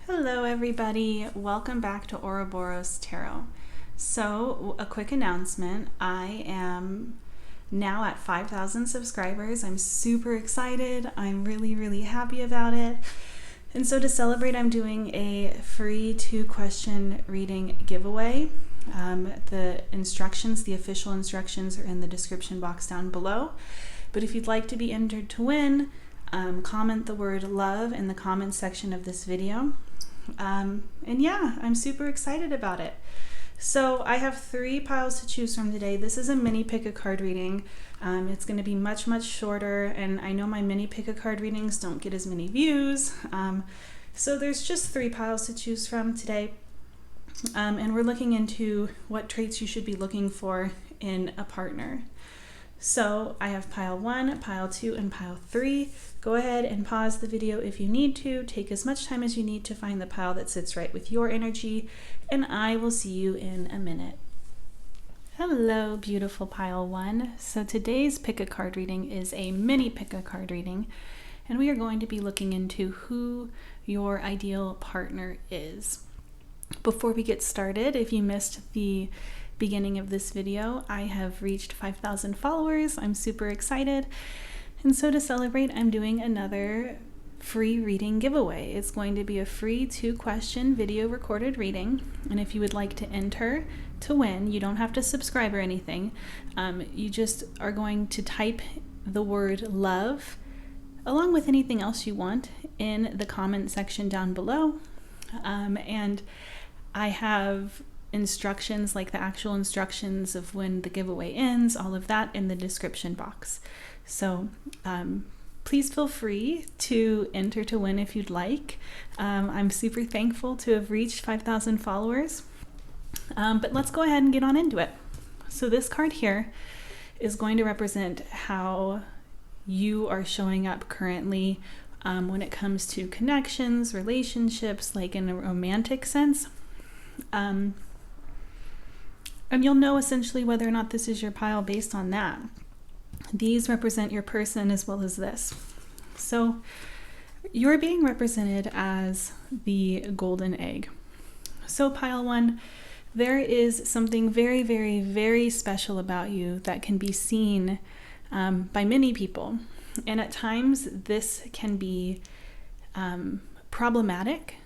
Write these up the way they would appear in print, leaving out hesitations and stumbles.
Hello everybody, welcome back to Ouroboros Tarot. So, a quick announcement, I am now at 5,000 subscribers. I'm super excited, I'm really happy about it. And so to celebrate, I'm doing a free 2-question reading giveaway. The instructions, the official instructions are in the description box down below. But if you'd like to be entered to win, comment the word love in the comments section of this video. And yeah, I'm super excited about it. So I have 3 piles to choose from today. This is a mini pick a card reading. It's going to be much shorter, and I know my mini pick a card readings don't get as many views. So there's just 3 piles to choose from today. And we're looking into what traits you should be looking for in a partner. So I have pile 1, pile 2, and pile 3. Go ahead and pause the video if you need to. Take as much time as you need to find the pile that sits right with your energy, and I will see you in a minute. Hello, beautiful pile 1. So today's pick a card reading is a mini pick a card reading, and we are going to be looking into who your ideal partner is. Before we get started, if you missed the beginning of this video, I have reached 5,000 followers. I'm super excited. And so to celebrate, I'm doing another free reading giveaway. It's going to be a free 2-question video recorded reading. And if you would like to enter to win, you don't have to subscribe or anything. You just are going to type the word love along with anything else you want in the comment section down below. And I have instructions, like the actual instructions of when the giveaway ends, all of that in the description box. So please feel free to enter to win if you'd like. I'm super thankful to have reached 5,000 followers. But let's go ahead and get on into it. So this card here is going to represent how you are showing up currently when it comes to connections, relationships, like in a romantic sense. And you'll know essentially whether or not this is your pile based on that. These represent your person as well as this. So you're being represented as the golden egg. So pile 1, there is something very special about you that can be seen by many people. And at times this can be problematic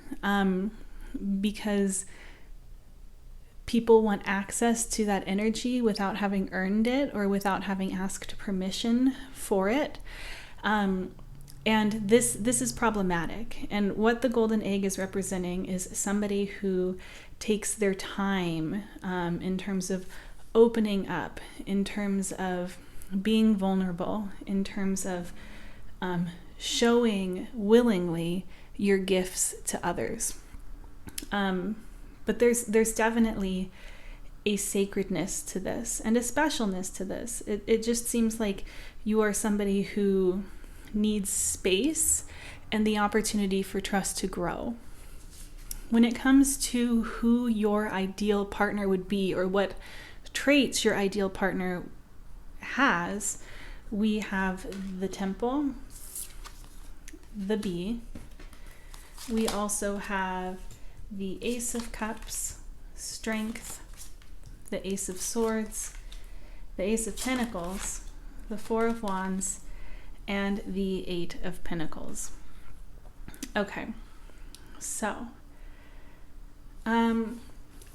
because people want access to that energy without having earned it or without having asked permission for it. And this is problematic. And what the golden egg is representing is somebody who takes their time in terms of opening up, in terms of being vulnerable, in terms of showing willingly your gifts to others. But there's definitely a sacredness to this and a specialness to this. It just seems like you are somebody who needs space and the opportunity for trust to grow. When it comes to who your ideal partner would be or what traits your ideal partner has, we have the Temple, the Bee. We also have the Ace of Cups, Strength, the Ace of Swords, the Ace of Pentacles, the 4 of Wands, and the 8 of Pentacles. Okay, so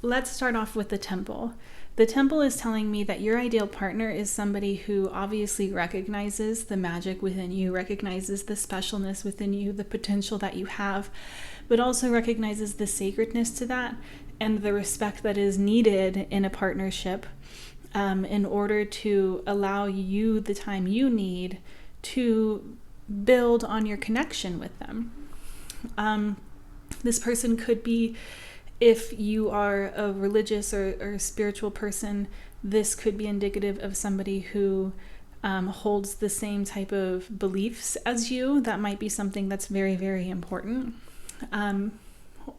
let's start off with the Temple. The Temple is telling me that your ideal partner is somebody who obviously recognizes the magic within you, recognizes the specialness within you, the potential that you have, but also recognizes the sacredness to that and the respect that is needed in a partnership in order to allow you the time you need to build on your connection with them. This person could be, if you are a religious or spiritual person, this could be indicative of somebody who holds the same type of beliefs as you. That might be something that's very important.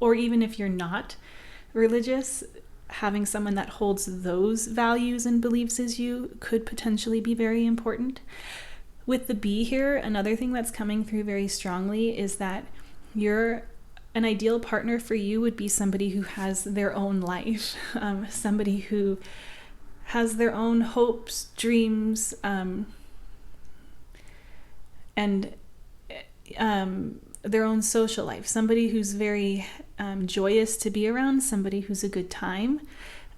Or even if you're not religious, having someone that holds those values and beliefs as you could potentially be very important. With the Bee here, another thing that's coming through very strongly is that you're An ideal partner for you would be somebody who has their own life, somebody who has their own hopes, dreams, and their own social life, somebody who's very joyous to be around, somebody who's a good time,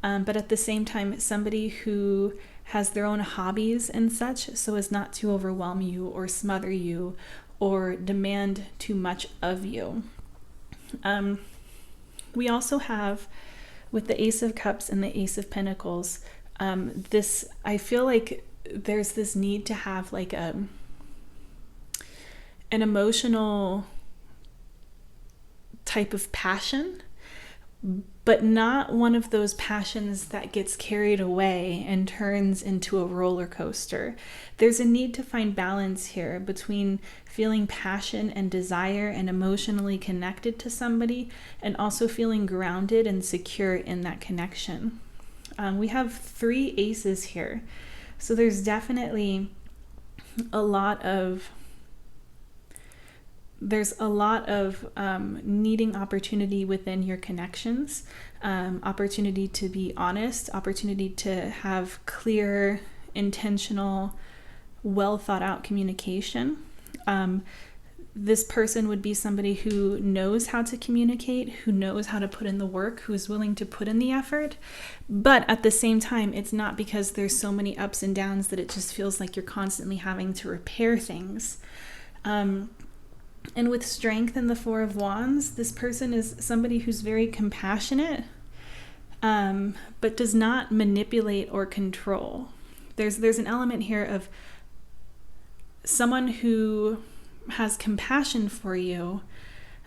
but at the same time, somebody who has their own hobbies and such, so as not to overwhelm you or smother you or demand too much of you. We also have, with the Ace of Cups and the Ace of Pentacles, I feel like there's this need to have like an emotional type of passion, but not one of those passions that gets carried away and turns into a roller coaster. There's a need to find balance here between feeling passion and desire and emotionally connected to somebody, and also feeling grounded and secure in that connection. We have 3 aces here, so there's definitely a lot of needing opportunity within your connections, opportunity to be honest, opportunity to have clear, intentional, well thought out communication. This person would be somebody who knows how to communicate, who knows how to put in the work, who is willing to put in the effort. But at the same time, it's not because there's so many ups and downs that it just feels like you're constantly having to repair things. And with Strength and the 4 of Wands, this person is somebody who's very compassionate, but does not manipulate or control. There's an element here of someone who has compassion for you,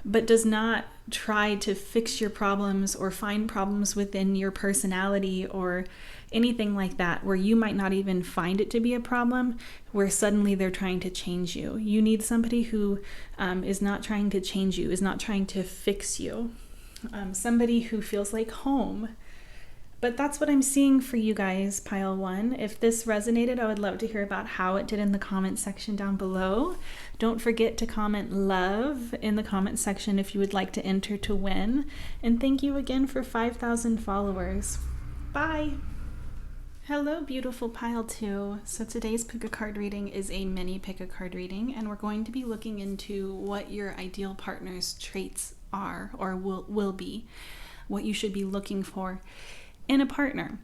but does not try to fix your problems or find problems within your personality or anything like that, where you might not even find it to be a problem, where suddenly they're trying to change you. You need somebody who is not trying to change you, is not trying to fix you, somebody who feels like home. But that's what I'm seeing for you guys, pile 1. If this resonated, I would love to hear about how it did in the comment section down below. Don't forget to comment love in the comment section if you would like to enter to win. And thank you again for 5,000 followers. Bye! Hello, beautiful pile 2. So today's pick a card reading is a mini pick a card reading, and we're going to be looking into what your ideal partner's traits are or will be, what you should be looking for in a partner.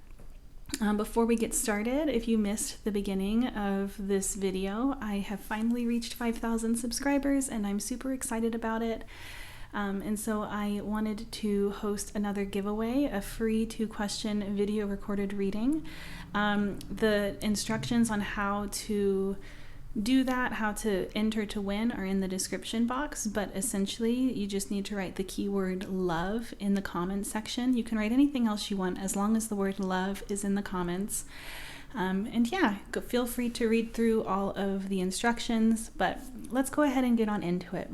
Before we get started, if you missed the beginning of this video, I have finally reached 5,000 subscribers and I'm super excited about it. And so I wanted to host another giveaway, a free 2-question video recorded reading. The instructions on how to do that, how to enter to win, are in the description box, but essentially you just need to write the keyword love in the comments section. You can write anything else you want as long as the word love is in the comments. And yeah, feel free to read through all of the instructions, but let's go ahead and get on into it.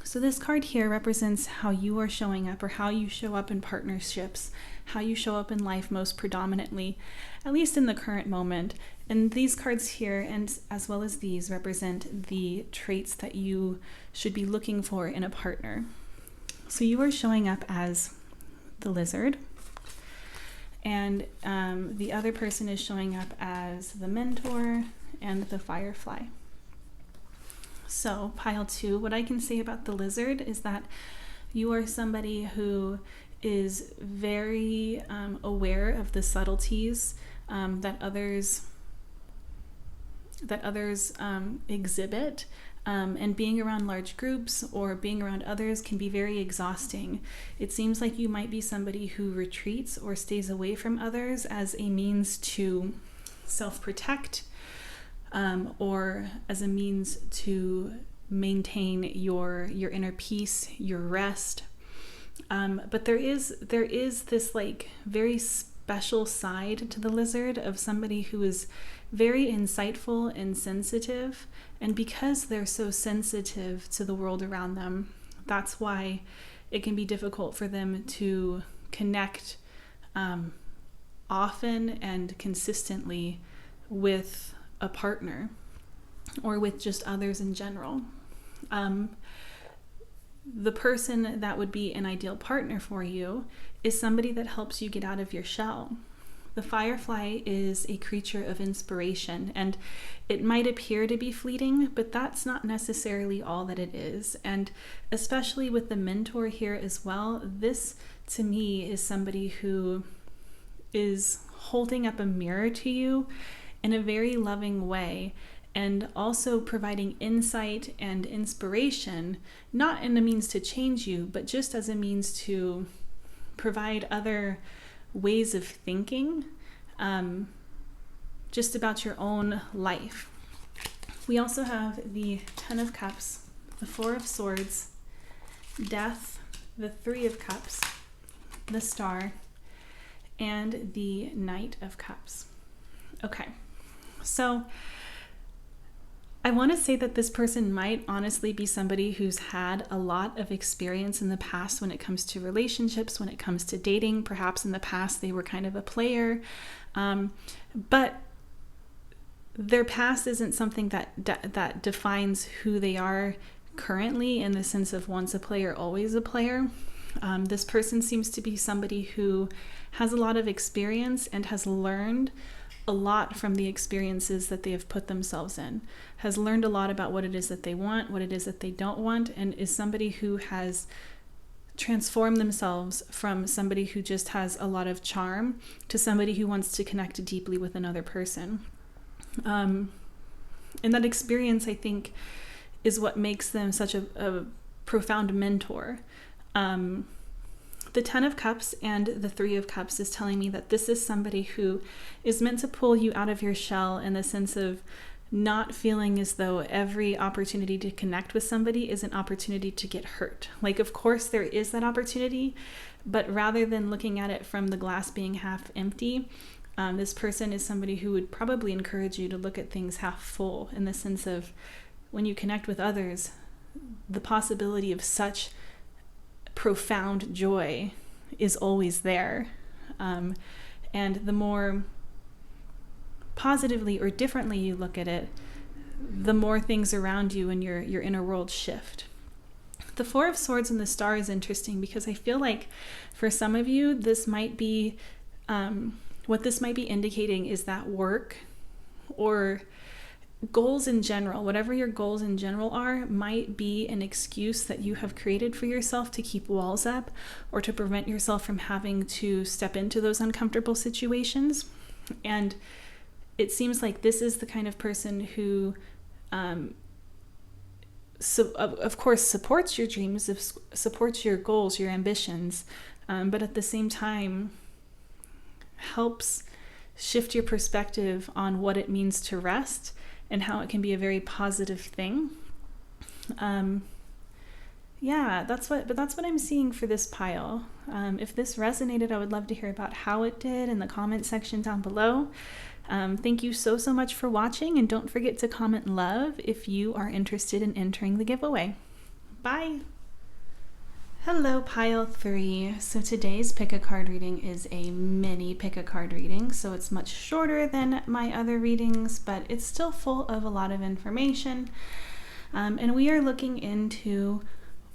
So this card here represents how you are showing up, or how you show up in partnerships, how you show up in life most predominantly, at least in the current moment. And these cards here, and as well as these, represent the traits that you should be looking for in a partner. So you are showing up as the Lizard, and the other person is showing up as the Mentor and the Firefly. So pile 2, what I can say about the Lizard is that you are somebody who is very aware of the subtleties that others exhibit, and being around large groups or being around others can be very exhausting. It seems like you might be somebody who retreats or stays away from others as a means to self-protect, or as a means to maintain your inner peace, your rest. But there is this like very special side to the Lizard of somebody who is very insightful and sensitive, and because they're so sensitive to the world around them, that's why it can be difficult for them to connect often and consistently with a partner or with just others in general. the person that would be an ideal partner for you is somebody that helps you get out of your shell. The firefly is a creature of inspiration, and it might appear to be fleeting, but that's not necessarily all that it is. And especially with the mentor here as well, this to me is somebody who is holding up a mirror to you in a very loving way, and also providing insight and inspiration, not in a means to change you, but just as a means to provide other ways of thinking, just about your own life. We also have the Ten of Cups, the Four of Swords, Death, the Three of Cups, the Star, and the Knight of Cups. Okay, so I want to say that this person might honestly be somebody who's had a lot of experience in the past when it comes to relationships, when it comes to dating. Perhaps in the past they were kind of a player, but their past isn't something that defines who they are currently, in the sense of once a player, always a player. This person seems to be somebody who has a lot of experience and has learned a lot from the experiences that they have put themselves in, has learned a lot about what it is that they want, what it is that they don't want, and is somebody who has transformed themselves from somebody who just has a lot of charm to somebody who wants to connect deeply with another person. And that experience, I think, is what makes them such a profound mentor. The Ten of Cups and the Three of Cups is telling me that this is somebody who is meant to pull you out of your shell, in the sense of not feeling as though every opportunity to connect with somebody is an opportunity to get hurt. Like, of course, there is that opportunity, but rather than looking at it from the glass being half empty, this person is somebody who would probably encourage you to look at things half full, in the sense of when you connect with others, the possibility of such profound joy is always there. And the more positively or differently you look at it, the more things around you and your inner world shift. The Four of Swords and the Star is interesting because I feel like for some of you, this might be, what this might be indicating is that work or goals in general, whatever your goals in general are, might be an excuse that you have created for yourself to keep walls up, or to prevent yourself from having to step into those uncomfortable situations. And it seems like this is the kind of person who, of course, supports your dreams, supports your goals, your ambitions, but at the same time helps shift your perspective on what it means to rest and how it can be a very positive thing. That's what I'm seeing for this pile. If this resonated, I would love to hear about how it did in the comment section down below. Thank you so much for watching, and don't forget to comment love if you are interested in entering the giveaway. Bye! Hello, pile 3. So today's pick a card reading is a mini pick a card reading, so it's much shorter than my other readings, but it's still full of a lot of information. And we are looking into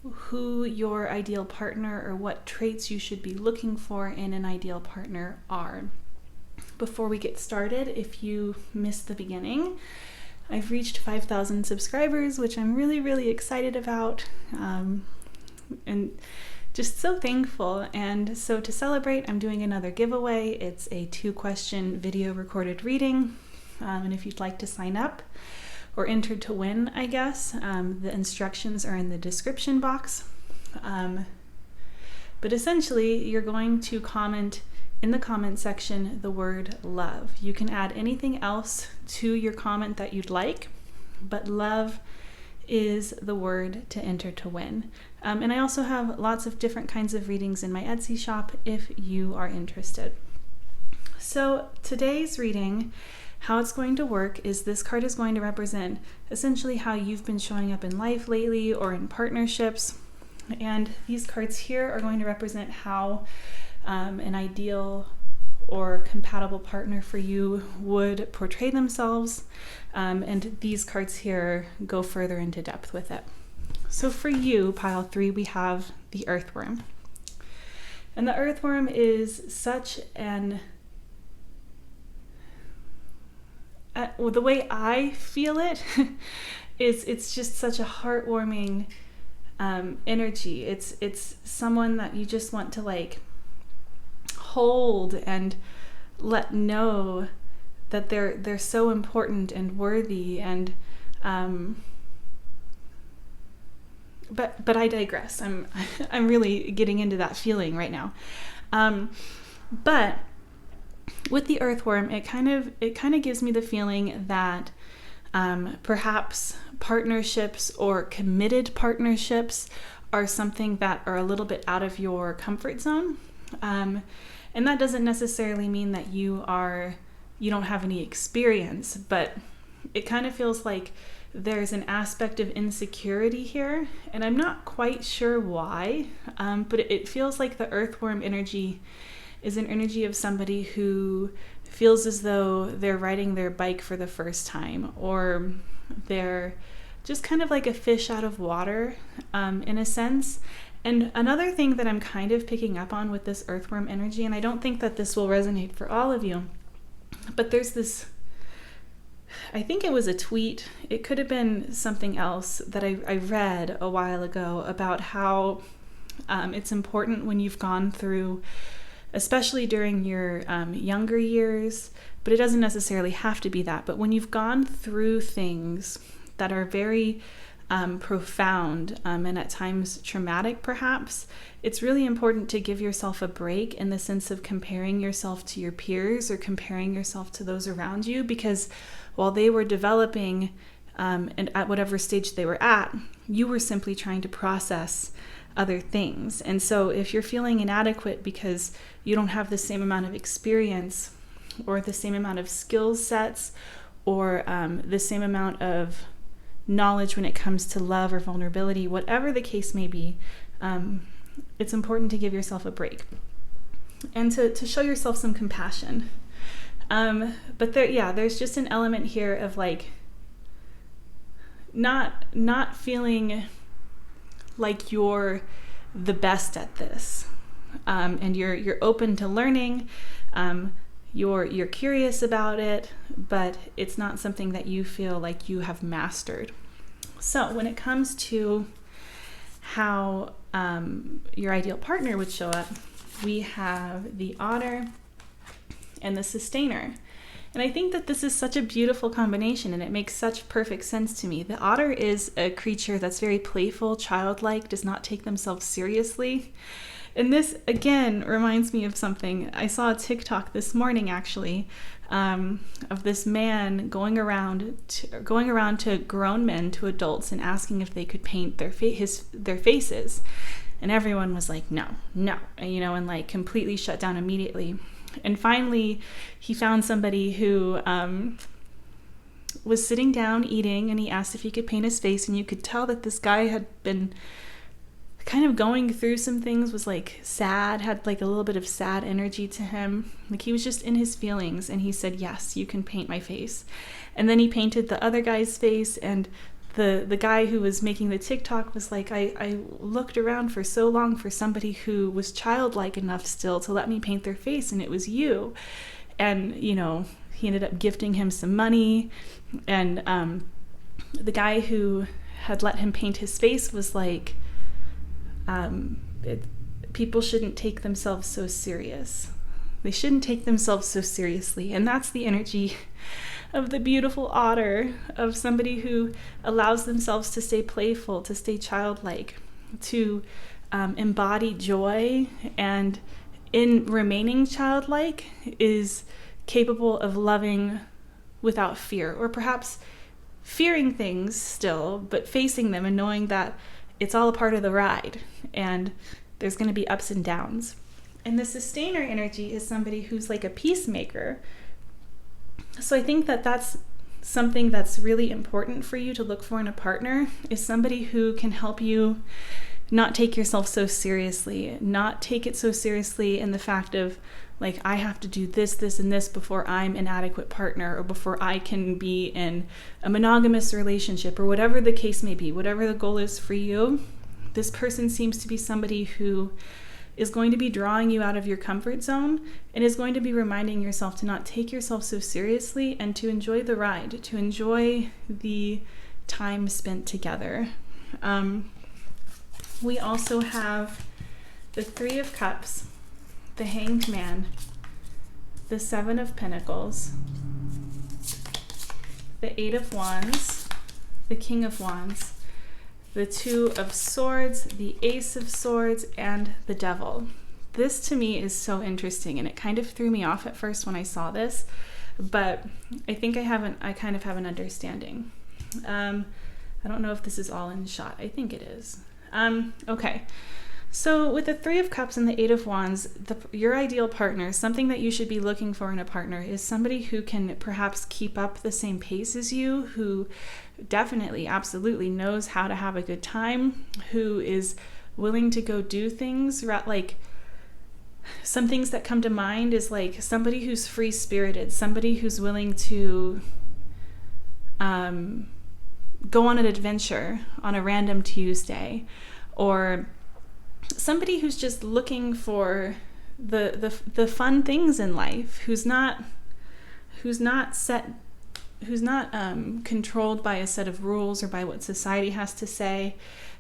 who your ideal partner, or what traits you should be looking for in an ideal partner, are. Before we get started, if you missed the beginning, I've reached 5,000 subscribers, which I'm really, really excited about. And just so thankful. And so to celebrate, I'm doing another giveaway. It's a 2-question video recorded reading. And if you'd like to sign up or enter to win, I guess, the instructions are in the description box. But essentially, you're going to comment in the comment section the word love. You can add anything else to your comment that you'd like, but love is the word to enter to win. And I also have lots of different kinds of readings in my Etsy shop if you are interested. So today's reading, how it's going to work is this card is going to represent essentially how you've been showing up in life lately or in partnerships. And these cards here are going to represent how an ideal or compatible partner for you would portray themselves. And these cards here go further into depth with it. So for you, pile 3, we have the earthworm. And the earthworm is such an... the way I feel it is it's just such a heartwarming energy. It's someone that you just want to like hold and let know that they're so important and worthy, and but I digress. I'm really getting into that feeling right now. But with the earthworm, it kind of gives me the feeling that perhaps partnerships or committed partnerships are something that are a little bit out of your comfort zone. And that doesn't necessarily mean that you don't have any experience, but it kind of feels like there's an aspect of insecurity here, and I'm not quite sure why, but it feels like the earthworm energy is an energy of somebody who feels as though they're riding their bike for the first time, or they're just kind of like a fish out of water, in a sense. And another thing that I'm kind of picking up on with this earthworm energy, and I don't think that this will resonate for all of you, but there's this, I think it was a tweet, it could have been something else that I read a while ago about how it's important when you've gone through, especially during your younger years, but it doesn't necessarily have to be that, but when you've gone through things that are very profound and at times traumatic perhaps, it's really important to give yourself a break in the sense of comparing yourself to your peers or comparing yourself to those around you, because while they were developing and at whatever stage they were at, you were simply trying to process other things. And so if you're feeling inadequate because you don't have the same amount of experience or the same amount of skill sets or the same amount of knowledge when it comes to love or vulnerability, whatever the case may be, it's important to give yourself a break and to show yourself some compassion. But there's just an element here of like not feeling like you're the best at this, and you're open to learning. You're curious about it, but it's not something that you feel like you have mastered. So when it comes to how your ideal partner would show up, we have the otter and the sustainer. And I think that this is such a beautiful combination, and it makes such perfect sense to me. The otter is a creature that's very playful, childlike, does not take themselves seriously. And this, again, reminds me of something. I saw a TikTok this morning, actually, of this man going around to grown men, to adults, and asking if they could paint their faces. And everyone was like, no, and like completely shut down immediately. And finally, he found somebody who was sitting down eating, and he asked if he could paint his face, and you could tell that this guy had been kind of going through some things, was like sad, had like a little bit of sad energy to him. Like he was just in his feelings, and he said, yes, you can paint my face. And then he painted the other guy's face, and the guy who was making the TikTok was like, I looked around for so long for somebody who was childlike enough still to let me paint their face, and it was you. And, he ended up gifting him some money. And the guy who had let him paint his face was like, people shouldn't take themselves so serious. They shouldn't take themselves so seriously. And that's the energy of the beautiful otter, of somebody who allows themselves to stay playful, to stay childlike, to embody joy, and in remaining childlike is capable of loving without fear, or perhaps fearing things still, but facing them and knowing that it's all a part of the ride and there's going to be ups and downs. And the sustainer energy is somebody who's like a peacemaker. So I think that that's something that's really important for you to look for in a partner, is somebody who can help you not take yourself so seriously, not take it so seriously in the fact of like, I have to do this, this, and this before I'm an adequate partner, or before I can be in a monogamous relationship, or whatever the case may be, whatever the goal is for you. This person seems to be somebody who is going to be drawing you out of your comfort zone and is going to be reminding yourself to not take yourself so seriously and to enjoy the ride, to enjoy the time spent together. We also have the Three of Cups, the Hanged Man, the Seven of Pentacles, the Eight of Wands, the King of Wands, the Two of Swords, the Ace of Swords, and the Devil. This to me is so interesting, and it kind of threw me off at first when I saw this, but I think I kind of have an understanding. I don't know if this is all in shot. I think it is. Okay. So with the Three of Cups and the Eight of Wands, your ideal partner, something that you should be looking for in a partner, is somebody who can perhaps keep up the same pace as you, who definitely, absolutely knows how to have a good time, who is willing to go do things. Like, some things that come to mind is like somebody who's free-spirited, somebody who's willing to go on an adventure on a random Tuesday, or somebody who's just looking for the fun things in life, who's not controlled by a set of rules or by what society has to say.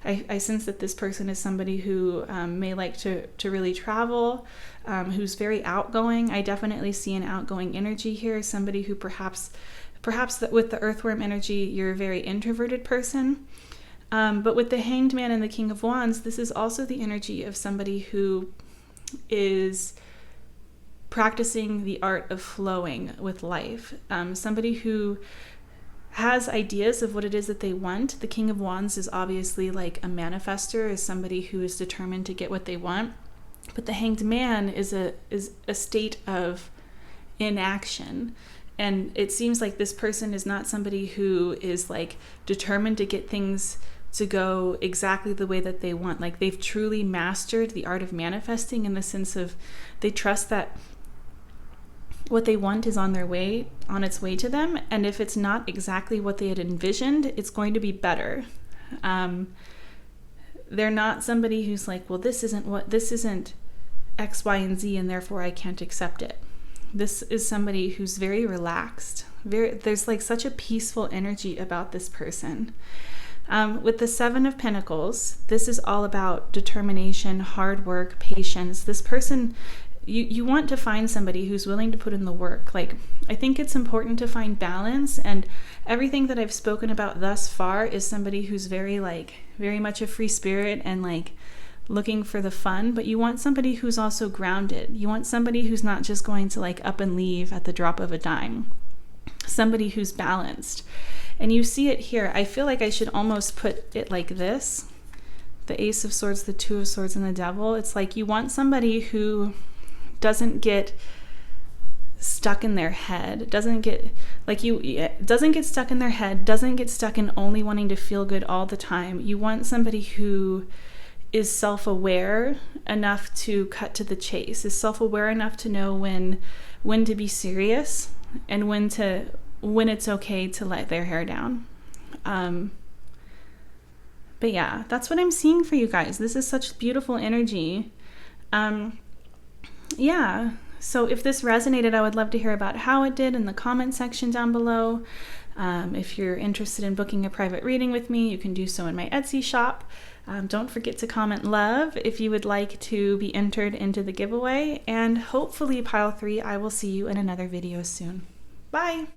I sense that this person is somebody who may like to really travel, who's very outgoing. I definitely see an outgoing energy here. Somebody who perhaps that with the earthworm energy, you're a very introverted person. But with the Hanged Man and the King of Wands, this is also the energy of somebody who is practicing the art of flowing with life. Somebody who has ideas of what it is that they want. The King of Wands is obviously like a manifester, is somebody who is determined to get what they want. But the Hanged Man is a state of inaction. And it seems like this person is not somebody who is like determined to get things to go exactly the way that they want. Like, they've truly mastered the art of manifesting, in the sense of they trust that what they want is on its way to them. And if it's not exactly what they had envisioned, it's going to be better. They're not somebody who's like, well, this isn't X, Y, and Z, and therefore I can't accept it. This is somebody who's very relaxed. There's like such a peaceful energy about this person. With the Seven of Pentacles, this is all about determination, hard work, patience. This person, you want to find somebody who's willing to put in the work. Like, I think it's important to find balance, and everything that I've spoken about thus far is somebody who's very much a free spirit and like looking for the fun, but you want somebody who's also grounded. You want somebody who's not just going to like up and leave at the drop of a dime. Somebody who's balanced. And you see it here. I feel like I should almost put it like this. The Ace of Swords, the Two of Swords, and the Devil. It's like you want somebody who doesn't get stuck in their head, doesn't get stuck in their head, doesn't get stuck in only wanting to feel good all the time. You want somebody who is self-aware enough to cut to the chase, is self-aware enough to know when to be serious and when it's okay to let their hair down. But yeah, that's what I'm seeing for you guys. This is such beautiful energy. Yeah, so if this resonated, I would love to hear about how it did in the comment section down below. If you're interested in booking a private reading with me, you can do so in my Etsy shop. Don't forget to comment love if you would like to be entered into the giveaway. And hopefully, Pile 3, I will see you in another video soon. Bye!